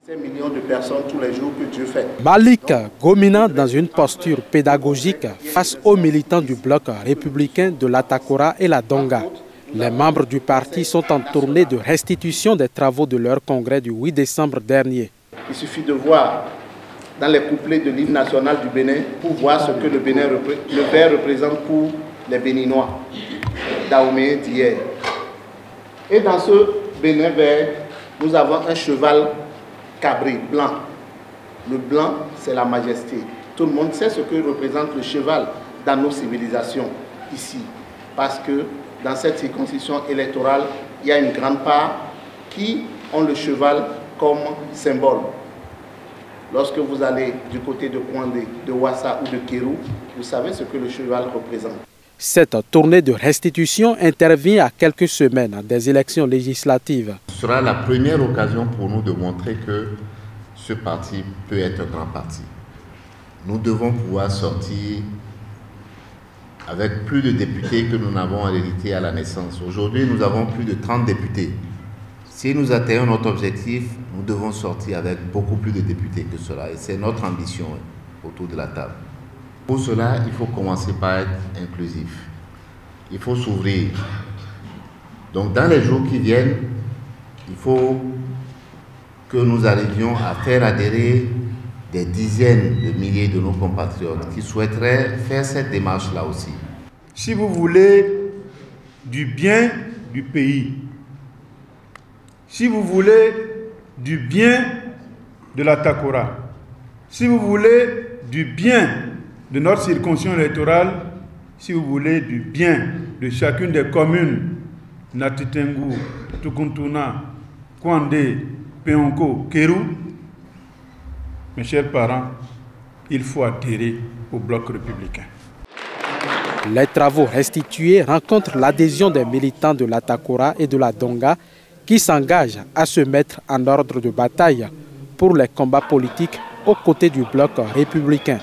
Ces millions de personnes tous les jours que Dieu fait. Malik Gomina dans une posture pédagogique face aux militants du bloc républicain de l'Atakora et la Donga. Les membres du parti sont en tournée de restitution des travaux de leur congrès du 8 décembre dernier. Il suffit de voir dans les couplets de l'hymne national du Bénin pour voir ce que le vert représente pour les Béninois, Dahomey d'hier. Et dans ce Bénin vert, nous avons un cheval cabré, blanc. Le blanc, c'est la majesté. Tout le monde sait ce que représente le cheval dans nos civilisations ici. Parce que dans cette circonscription électorale, il y a une grande part qui ont le cheval comme symbole. Lorsque vous allez du côté de Kouandé, de Ouassa ou de Kérou, vous savez ce que le cheval représente. Cette tournée de restitution intervient à quelques semaines des élections législatives. Ce sera la première occasion pour nous de montrer que ce parti peut être un grand parti. Nous devons pouvoir sortir avec plus de députés que nous n'avons en réalité à la naissance. Aujourd'hui, nous avons plus de 30 députés. Si nous atteignons notre objectif, nous devons sortir avec beaucoup plus de députés que cela. Et c'est notre ambition autour de la table. Pour cela, il faut commencer par être inclusif. Il faut s'ouvrir. Donc, dans les jours qui viennent, il faut que nous arrivions à faire adhérer des dizaines de milliers de nos compatriotes qui souhaiteraient faire cette démarche-là aussi. Si vous voulez du bien du pays, si vous voulez du bien de l'Atakora, si vous voulez du bien de notre circonscription électorale, si vous voulez du bien de chacune des communes, Natitengu, Tukuntuna, Kouandé, Péonko, Kérou, mes chers parents, il faut adhérer au bloc républicain. Les travaux restitués rencontrent l'adhésion des militants de l'Atakora et de la Donga qui s'engagent à se mettre en ordre de bataille pour les combats politiques aux côtés du bloc républicain.